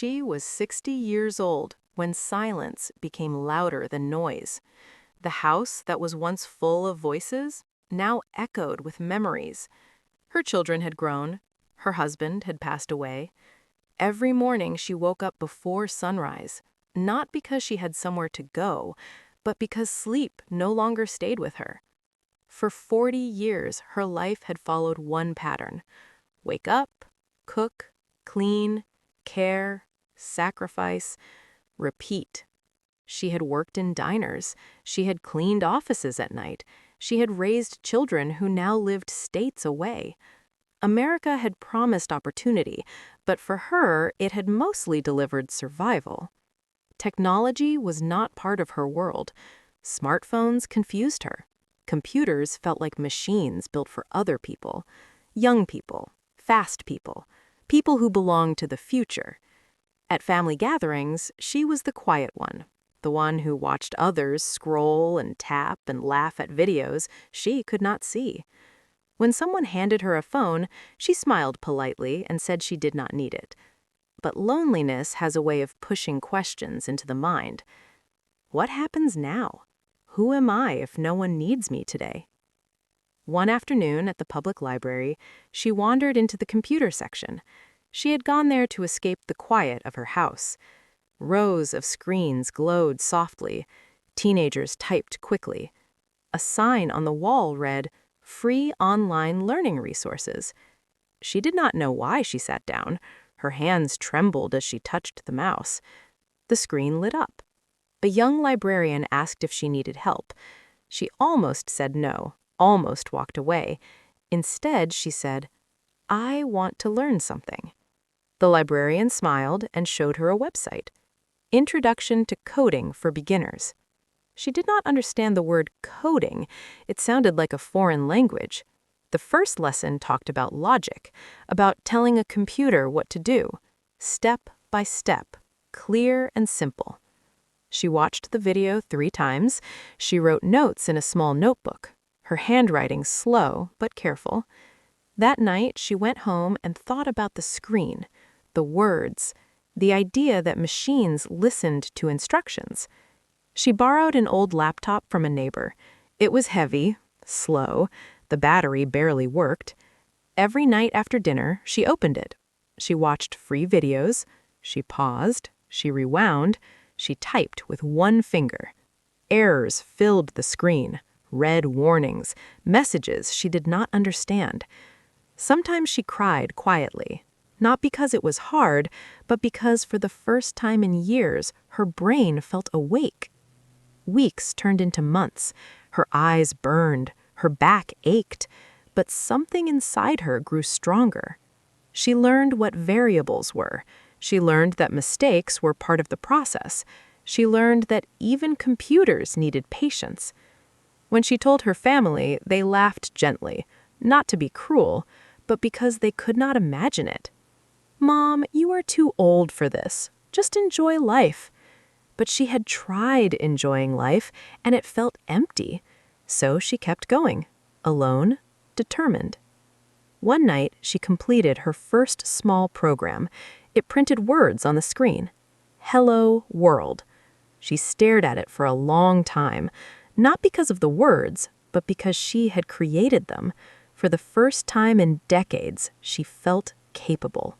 She was 60 years old when silence became louder than noise. The house that was once full of voices now echoed with memories. Her children had grown. Her husband had passed away. Every morning she woke up before sunrise, not because she had somewhere to go, but because sleep no longer stayed with her. For 40 years, her life had followed one pattern: wake up, cook, clean, care, sacrifice, repeat. She had worked in diners. She had cleaned offices at night. She had raised children who now lived states away. America had promised opportunity, but for her, it had mostly delivered survival. Technology was not part of her world. Smartphones confused her. Computers felt like machines built for other people. Young people, fast people, people who belonged to the future. At family gatherings, she was the quiet one, the one who watched others scroll and tap and laugh at videos she could not see. When someone handed her a phone, she smiled politely and said she did not need it. But loneliness has a way of pushing questions into the mind. What happens now? Who am I if no one needs me today? One afternoon at the public library, she wandered into the computer section. She had gone there to escape the quiet of her house. Rows of screens glowed softly. Teenagers typed quickly. A sign on the wall read, "Free online learning resources." She did not know why she sat down. Her hands trembled as she touched the mouse. The screen lit up. A young librarian asked if she needed help. She almost said no, almost walked away. Instead, she said, "I want to learn something." The librarian smiled and showed her a website. Introduction to Coding for Beginners. She did not understand the word coding. It sounded like a foreign language. The first lesson talked about logic, about telling a computer what to do, step by step, clear and simple. She watched the video 3 times. She wrote notes in a small notebook, her handwriting slow but careful. That night, she went home and thought about the screen, the words, the idea that machines listened to instructions. She borrowed an old laptop from a neighbor. It was heavy, slow, the battery barely worked. Every night after dinner, she opened it. She watched free videos. She paused. She rewound. She typed with one finger. Errors filled the screen, red warnings, messages she did not understand. Sometimes she cried quietly, not because it was hard, but because for the first time in years, her brain felt awake. Weeks turned into months. Her eyes burned, her back ached, but something inside her grew stronger. She learned what variables were. She learned that mistakes were part of the process. She learned that even computers needed patience. When she told her family, they laughed gently, not to be cruel, but because they could not imagine it. "Mom, you are too old for this. Just enjoy life." But she had tried enjoying life, and it felt empty. So she kept going, alone, determined. One night, she completed her first small program. It printed words on the screen. "Hello, world." She stared at it for a long time, not because of the words, but because she had created them. For the first time in decades, she felt capable.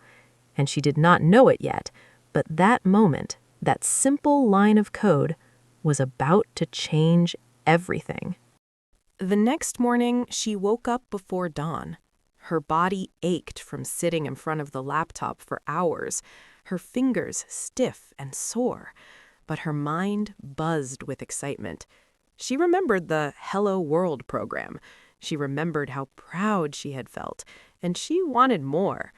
And she did not know it yet, but that moment, that simple line of code, was about to change everything. The next morning, she woke up before dawn. Her body ached from sitting in front of the laptop for hours, her fingers stiff and sore, but her mind buzzed with excitement. She remembered the Hello World program. She remembered how proud she had felt, and she wanted more.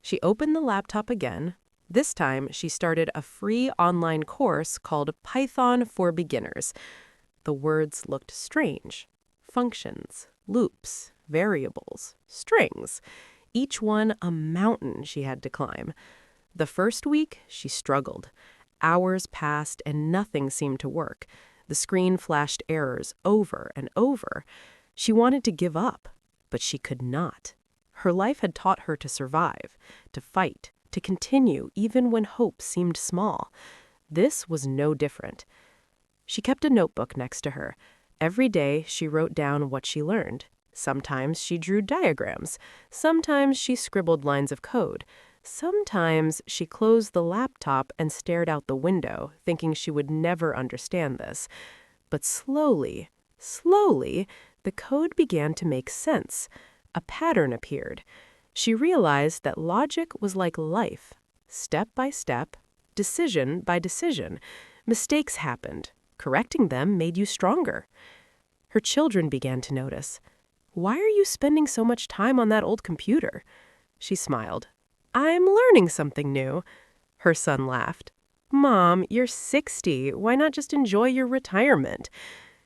She opened the laptop again. This time, she started a free online course called Python for Beginners. The words looked strange. Functions, loops, variables, strings. Each one a mountain she had to climb. The first week, she struggled. Hours passed and nothing seemed to work. The screen flashed errors over and over. She wanted to give up, but she could not. Her life had taught her to survive, to fight, to continue even when hope seemed small. This was no different. She kept a notebook next to her. Every day she wrote down what she learned. Sometimes she drew diagrams. Sometimes she scribbled lines of code. Sometimes she closed the laptop and stared out the window, thinking she would never understand this. But slowly, the code began to make sense. A pattern appeared. She realized that logic was like life. Step by step, decision by decision, mistakes happened. Correcting them made you stronger. Her children began to notice. "Why are you spending so much time on that old computer?" She smiled. "I'm learning something new." Her son laughed. "Mom, you're 60. Why not just enjoy your retirement?"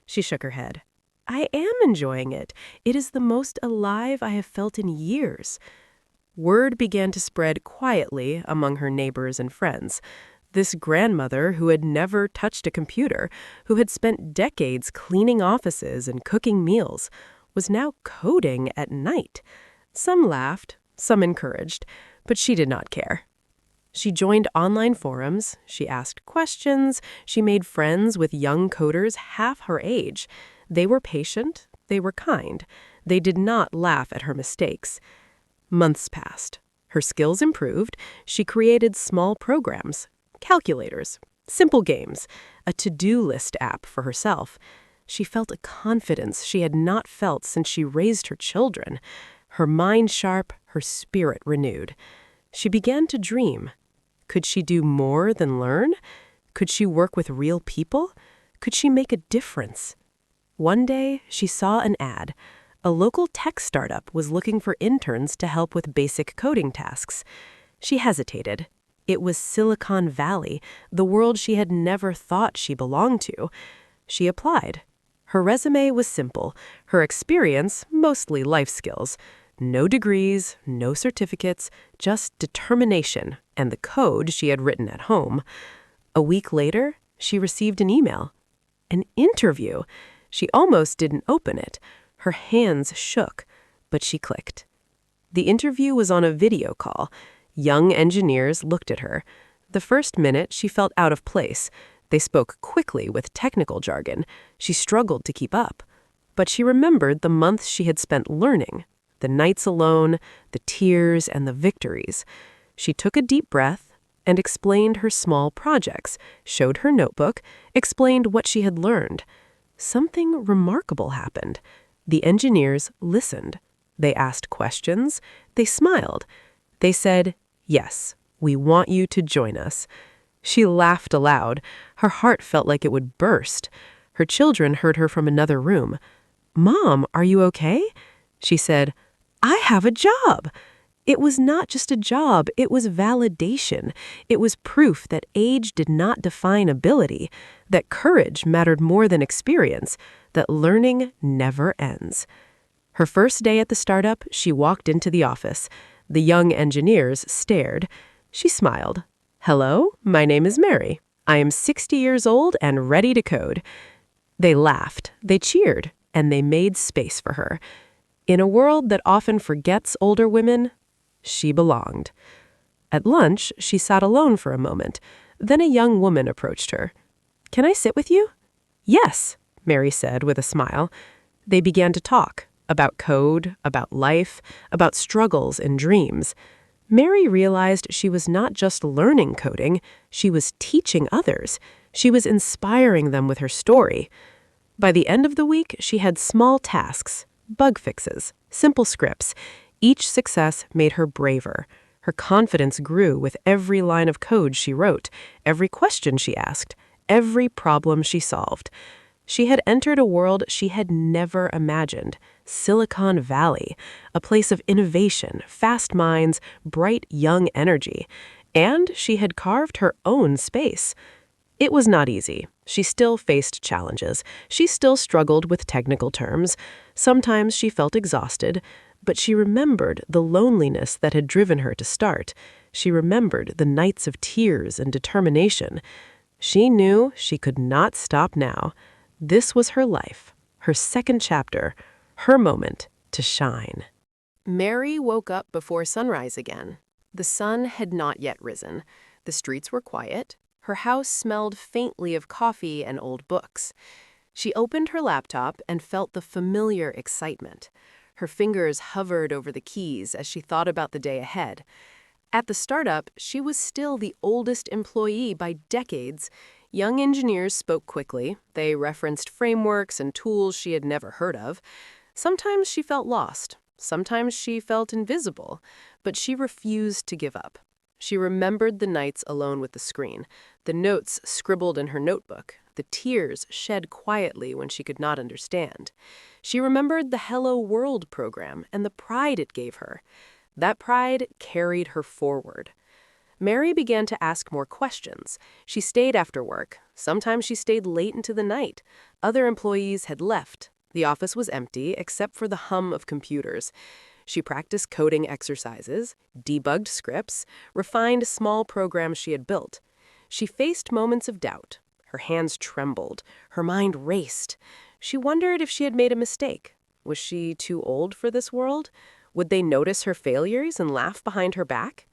She shook her head. "I am enjoying it. It is the most alive I have felt in years." Word began to spread quietly among her neighbors and friends. This grandmother, who had never touched a computer, who had spent decades cleaning offices and cooking meals, was now coding at night. Some laughed, some encouraged, but she did not care. She joined online forums, she asked questions, she made friends with young coders half her age. They were patient, they were kind, they did not laugh at her mistakes. Months passed. Her skills improved. She created small programs, calculators, simple games, a to-do list app for herself. She felt a confidence she had not felt since she raised her children. Her mind sharp, her spirit renewed. She began to dream. Could she do more than learn? Could she work with real people? Could she make a difference? One day, she saw an ad. A local tech startup was looking for interns to help with basic coding tasks. She hesitated. It was Silicon Valley, the world she had never thought she belonged to. She applied. Her resume was simple, her experience mostly life skills. No degrees, no certificates, just determination and the code she had written at home. A week later, she received an email. An interview! She almost didn't open it. Her hands shook, but she clicked. The interview was on a video call. Young engineers looked at her. The first minute, she felt out of place. They spoke quickly with technical jargon. She struggled to keep up. But she remembered the months she had spent learning, the nights alone, the tears, and the victories. She took a deep breath and explained her small projects, showed her notebook, explained what she had learned. Something remarkable happened. The engineers listened. They asked questions. They smiled. They said, "Yes, we want you to join us." She laughed aloud. Her heart felt like it would burst. Her children heard her from another room. "Mom, are you okay?" She said, "I have a job." It was not just a job, it was validation. It was proof that age did not define ability, that courage mattered more than experience, that learning never ends. Her first day at the startup, she walked into the office. The young engineers stared. She smiled. "Hello, my name is Mary. I am 60 years old and ready to code." They laughed, they cheered, and they made space for her. In a world that often forgets older women, she belonged. At lunch, she sat alone for a moment. Then a young woman approached her. "Can I sit with you?" "Yes," Mary said with a smile. They began to talk about code, about life, about struggles and dreams. Mary realized she was not just learning coding, she was teaching others. She was inspiring them with her story. By the end of the week, she had small tasks, bug fixes, simple scripts. Each success made her braver. Her confidence grew with every line of code she wrote, every question she asked, every problem she solved. She had entered a world she had never imagined, Silicon Valley, a place of innovation, fast minds, bright young energy. And she had carved her own space. It was not easy. She still faced challenges. She still struggled with technical terms. Sometimes she felt exhausted, but she remembered the loneliness that had driven her to start. She remembered the nights of tears and determination. She knew she could not stop now. This was her life, her second chapter, her moment to shine. Mary woke up before sunrise again. The sun had not yet risen. The streets were quiet. Her house smelled faintly of coffee and old books. She opened her laptop and felt the familiar excitement. Her fingers hovered over the keys as she thought about the day ahead. At the startup, she was still the oldest employee by decades. Young engineers spoke quickly. They referenced frameworks and tools she had never heard of. Sometimes she felt lost. Sometimes she felt invisible. But she refused to give up. She remembered the nights alone with the screen, the notes scribbled in her notebook, the tears shed quietly when she could not understand. She remembered the Hello World program and the pride it gave her. That pride carried her forward. Mary began to ask more questions. She stayed after work. Sometimes she stayed late into the night. Other employees had left. The office was empty except for the hum of computers. She practiced coding exercises, debugged scripts, refined small programs she had built. She faced moments of doubt. Her hands trembled. Her mind raced. She wondered if she had made a mistake. Was she too old for this world? Would they notice her failures and laugh behind her back?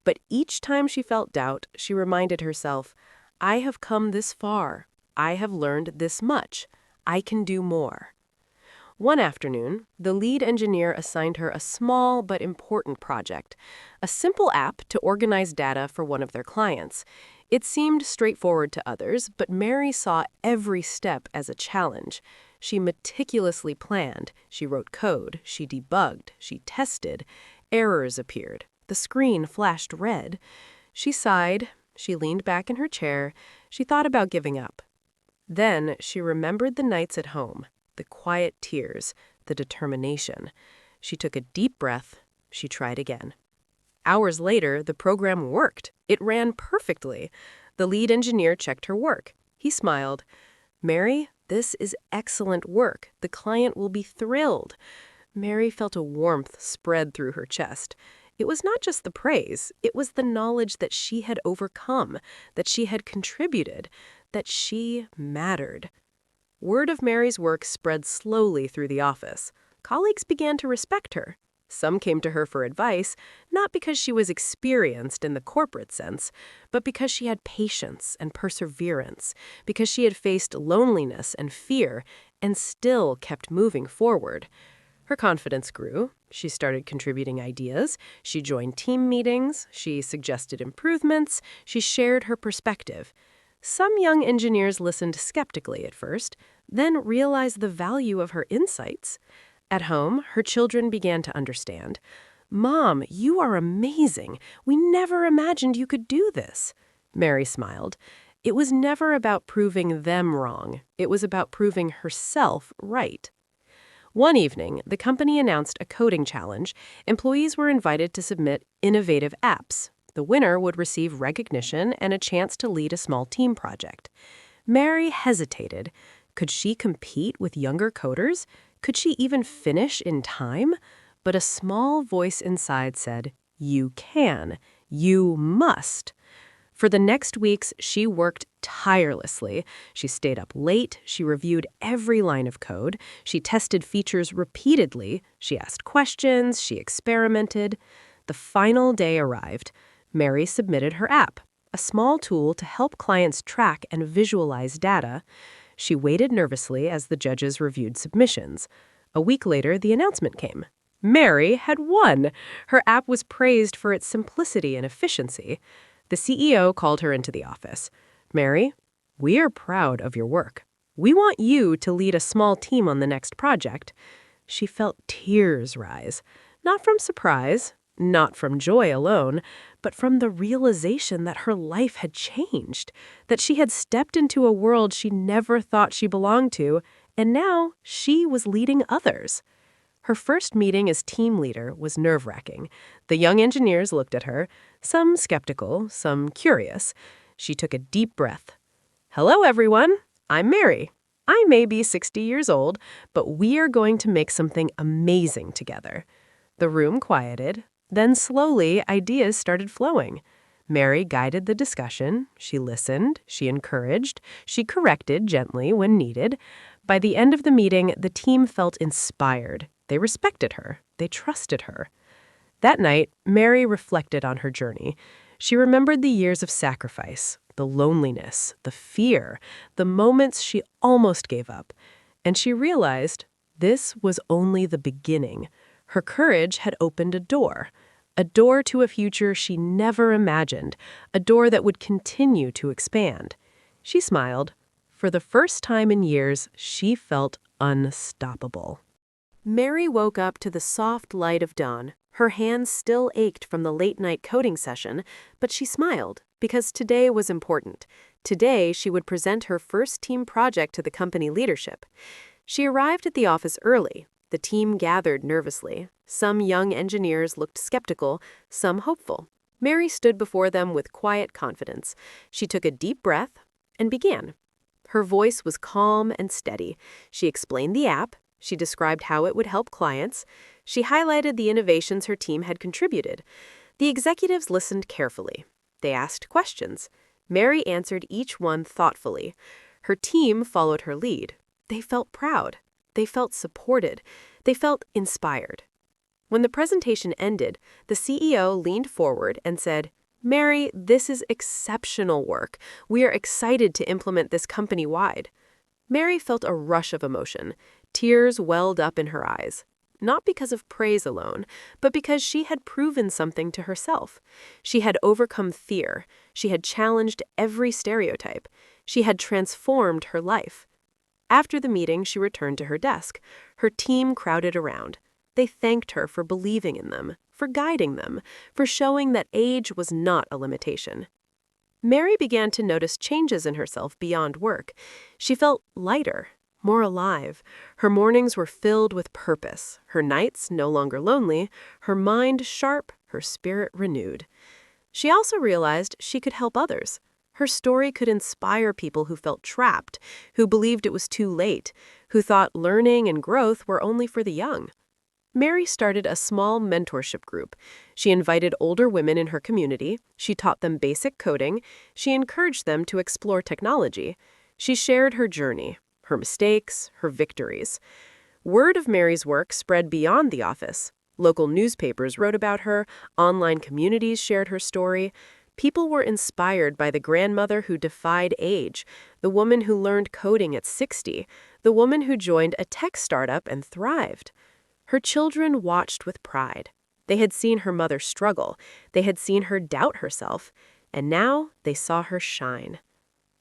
But each time she felt doubt, she reminded herself, I have come this far. I have learned this much. I can do more. One afternoon, the lead engineer assigned her a small but important project, a simple app to organize data for one of their clients. It seemed straightforward to others, but Mary saw every step as a challenge. She meticulously planned. She wrote code. She debugged. She tested. Errors appeared. The screen flashed red. She sighed. She leaned back in her chair. She thought about giving up. Then she remembered the nights at home, the quiet tears, the determination. She took a deep breath. She tried again. Hours later, the program worked. It ran perfectly. The lead engineer checked her work. He smiled. Mary, this is excellent work. The client will be thrilled. Mary felt a warmth spread through her chest. It was not just the praise. It was the knowledge that she had overcome, that she had contributed, that she mattered. Word of Mary's work spread slowly through the office. Colleagues began to respect her. Some came to her for advice, not because she was experienced in the corporate sense, but because she had patience and perseverance, because she had faced loneliness and fear and still kept moving forward. Her confidence grew. She started contributing ideas. She joined team meetings. She suggested improvements. She shared her perspective. Some young engineers listened skeptically at first, then realized the value of her insights. At home, her children began to understand. Mom, you are amazing. We never imagined you could do this. Mary smiled. It was never about proving them wrong. It was about proving herself right. One evening, the company announced a coding challenge. Employees were invited to submit innovative apps. The winner would receive recognition and a chance to lead a small team project. Mary hesitated. Could she compete with younger coders? Could she even finish in time? But a small voice inside said, You can. You must. For the next weeks, she worked tirelessly. She stayed up late. She reviewed every line of code. She tested features repeatedly. She asked questions. She experimented. The final day arrived. Mary submitted her app, a small tool to help clients track and visualize data. She waited nervously as the judges reviewed submissions. A week later, the announcement came. Mary had won. Her app was praised for its simplicity and efficiency. The CEO called her into the office. Mary, we are proud of your work. We want you to lead a small team on the next project. She felt tears rise, not from surprise, not from joy alone, but from the realization that her life had changed, that she had stepped into a world she never thought she belonged to, and now she was leading others. Her first meeting as team leader was nerve-wracking. The young engineers looked at her, some skeptical, some curious. She took a deep breath. Hello, everyone. I'm Mary. I may be 60 years old, but we are going to make something amazing together. The room quieted. Then slowly, ideas started flowing. Mary guided the discussion. She listened. She encouraged. She corrected gently when needed. By the end of the meeting, the team felt inspired. They respected her. They trusted her. That night, Mary reflected on her journey. She remembered the years of sacrifice, the loneliness, the fear, the moments she almost gave up. And she realized this was only the beginning. Her courage had opened a door to a future she never imagined, a door that would continue to expand. She smiled. For the first time in years, she felt unstoppable. Mary woke up to the soft light of dawn. Her hands still ached from the late-night coding session, but she smiled because today was important. Today, she would present her first team project to the company leadership. She arrived at the office early. The team gathered nervously. Some young engineers looked skeptical, some hopeful. Mary stood before them with quiet confidence. She took a deep breath and began. Her voice was calm and steady. She explained the app. She described how it would help clients. She highlighted the innovations her team had contributed. The executives listened carefully. They asked questions. Mary answered each one thoughtfully. Her team followed her lead. They felt proud. They felt supported. They felt inspired. When the presentation ended, the CEO leaned forward and said, "Mary, this is exceptional work. We are excited to implement this company-wide." Mary felt a rush of emotion. Tears welled up in her eyes. Not because of praise alone, but because she had proven something to herself. She had overcome fear. She had challenged every stereotype. She had transformed her life. After the meeting, she returned to her desk. Her team crowded around. They thanked her for believing in them, for guiding them, for showing that age was not a limitation. Mary began to notice changes in herself beyond work. She felt lighter, more alive. Her mornings were filled with purpose, her nights no longer lonely, her mind sharp, her spirit renewed. She also realized she could help others. Her story could inspire people who felt trapped, who believed it was too late, who thought learning and growth were only for the young. Mary started a small mentorship group. She invited older women in her community. She taught them basic coding. She encouraged them to explore technology. She shared her journey, her mistakes, her victories. Word of Mary's work spread beyond the office. Local newspapers wrote about her. Online communities shared her story. People were inspired by the grandmother who defied age, the woman who learned coding at 60, the woman who joined a tech startup and thrived. Her children watched with pride. They had seen her mother struggle. They had seen her doubt herself. And now they saw her shine.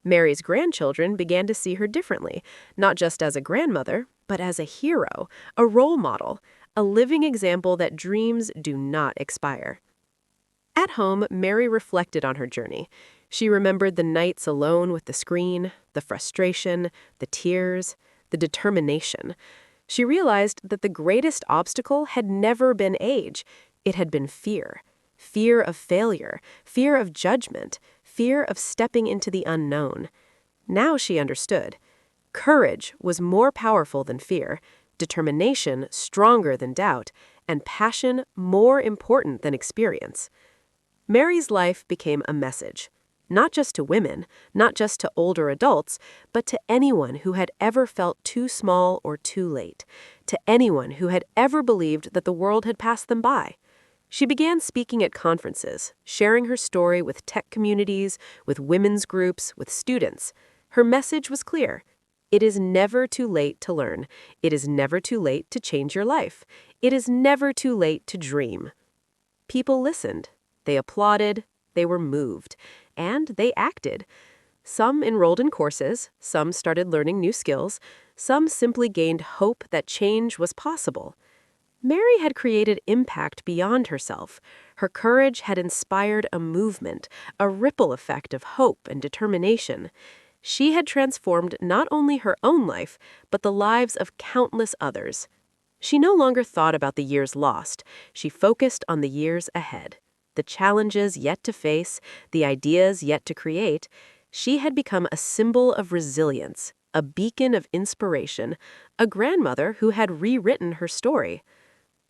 Mary's grandchildren began to see her differently, not just as a grandmother, but as a hero, a role model, a living example that dreams do not expire. At home, Mary reflected on her journey. She remembered the nights alone with the screen, the frustration, the tears, the determination. She realized that the greatest obstacle had never been age. It had been fear. Fear of failure, fear of judgment, fear of stepping into the unknown. Now she understood. Courage was more powerful than fear, determination stronger than doubt, and passion more important than experience. Mary's life became a message, not just to women, not just to older adults, but to anyone who had ever felt too small or too late, to anyone who had ever believed that the world had passed them by. She began speaking at conferences, sharing her story with tech communities, with women's groups, with students. Her message was clear. It is never too late to learn. It is never too late to change your life. It is never too late to dream. People listened. They applauded. They were moved. And they acted. Some enrolled in courses. Some started learning new skills. Some simply gained hope that change was possible. Mary had created impact beyond herself. Her courage had inspired a movement, a ripple effect of hope and determination. She had transformed not only her own life, but the lives of countless others. She no longer thought about the years lost. She focused on the years ahead. The challenges yet to face, the ideas yet to create. She had become a symbol of resilience, a beacon of inspiration, a grandmother who had rewritten her story.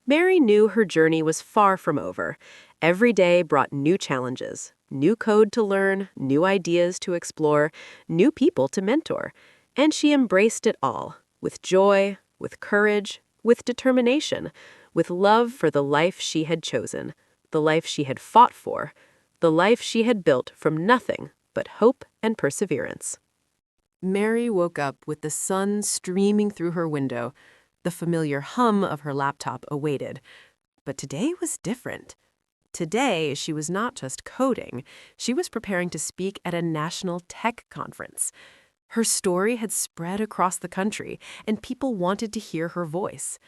Mary knew her journey was far from over. Every day brought new challenges, new code to learn, new ideas to explore, new people to mentor. And she embraced it all, with joy, with courage, with determination, with love for the life she had chosen, the life she had fought for, the life she had built from nothing but hope and perseverance. Mary woke up with the sun streaming through her window. The familiar hum of her laptop awaited. But today was different. Today, she was not just coding. She was preparing to speak at a national tech conference. Her story had spread across the country, and people wanted to hear her voice.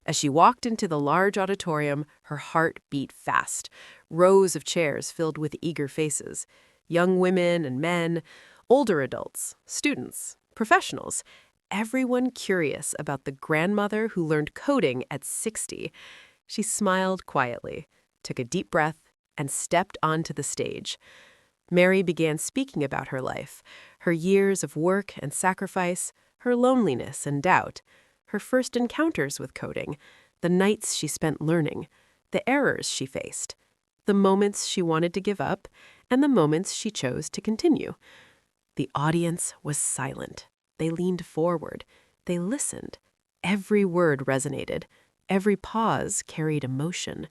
As she walked into the large auditorium, her heart beat fast. Rows of chairs filled with eager faces. Young women and men, older adults, students, professionals, everyone curious about the grandmother who learned coding at 60. She smiled quietly, took a deep breath, and stepped onto the stage. Mary began speaking about her life, her years of work and sacrifice, her loneliness and doubt, her first encounters with coding, the nights she spent learning, the errors she faced, the moments she wanted to give up, and the moments she chose to continue. The audience was silent. They leaned forward. They listened. Every word resonated. Every pause carried emotion.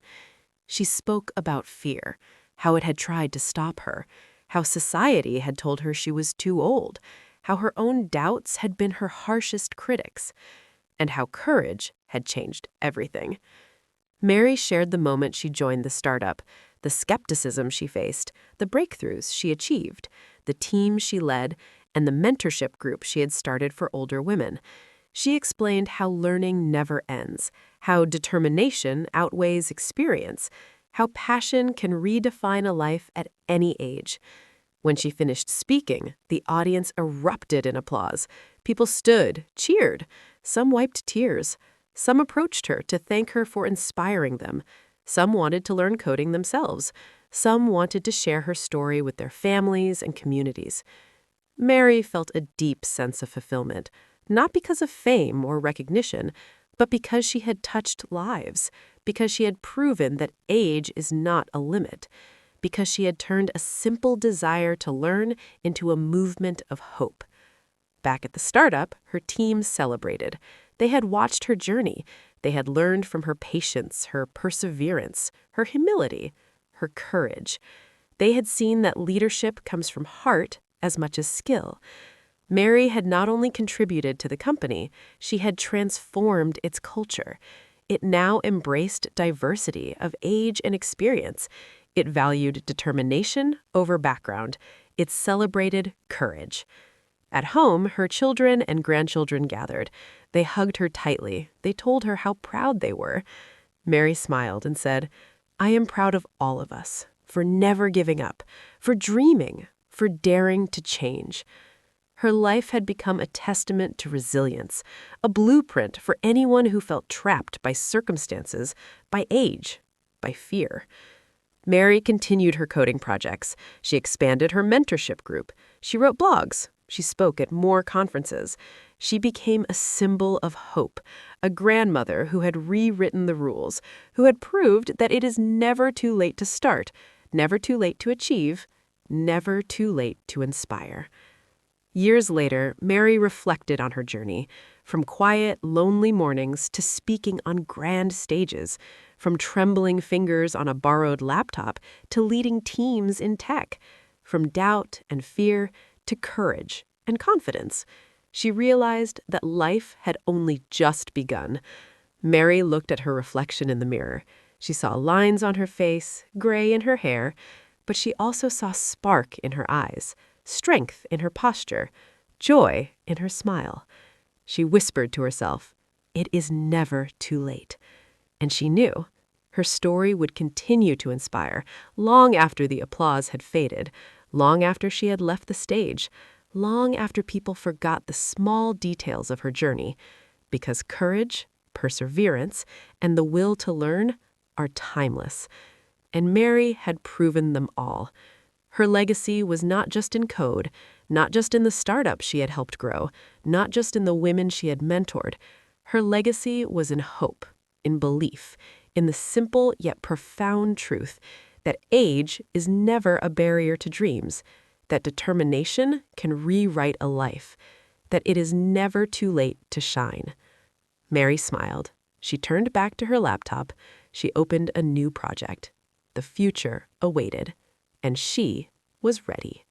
She spoke about fear, how it had tried to stop her, how society had told her she was too old, how her own doubts had been her harshest critics, and how courage had changed everything. Mary shared the moment she joined the startup, the skepticism she faced, the breakthroughs she achieved, the team she led, and the mentorship group she had started for older women. She explained how learning never ends, how determination outweighs experience, how passion can redefine a life at any age. When she finished speaking, the audience erupted in applause. People stood, cheered. Some wiped tears. Some approached her to thank her for inspiring them. Some wanted to learn coding themselves. Some wanted to share her story with their families and communities. Mary felt a deep sense of fulfillment, not because of fame or recognition, but because she had touched lives, because she had proven that age is not a limit, because she had turned a simple desire to learn into a movement of hope. Back at the startup, her team celebrated. They had watched her journey. They had learned from her patience, her perseverance, her humility, her courage. They had seen that leadership comes from heart as much as skill. Mary had not only contributed to the company, she had transformed its culture. It now embraced diversity of age and experience. It valued determination over background. It celebrated courage. At home, her children and grandchildren gathered. They hugged her tightly. They told her how proud they were. Mary smiled and said, "I am proud of all of us, for never giving up, for dreaming, for daring to change." Her life had become a testament to resilience, a blueprint for anyone who felt trapped by circumstances, by age, by fear. Mary continued her coding projects. She expanded her mentorship group. She wrote blogs. She spoke at more conferences. She became a symbol of hope, a grandmother who had rewritten the rules, who had proved that it is never too late to start, never too late to achieve, never too late to inspire. Years later, Mary reflected on her journey, from quiet, lonely mornings to speaking on grand stages, from trembling fingers on a borrowed laptop to leading teams in tech, from doubt and fear to courage and confidence. She realized that life had only just begun. Mary looked at her reflection in the mirror. She saw lines on her face, gray in her hair, but she also saw spark in her eyes, strength in her posture, joy in her smile. She whispered to herself, "It is never too late." And she knew her story would continue to inspire long after the applause had faded, long after she had left the stage, long after people forgot the small details of her journey, because courage, perseverance, and the will to learn are timeless. And Mary had proven them all. Her legacy was not just in code, not just in the startup she had helped grow, not just in the women she had mentored. Her legacy was in hope, in belief, in the simple yet profound truth that age is never a barrier to dreams, that determination can rewrite a life, that it is never too late to shine. Mary smiled, She turned back to her laptop. She opened a new project. The future awaited, and she was ready.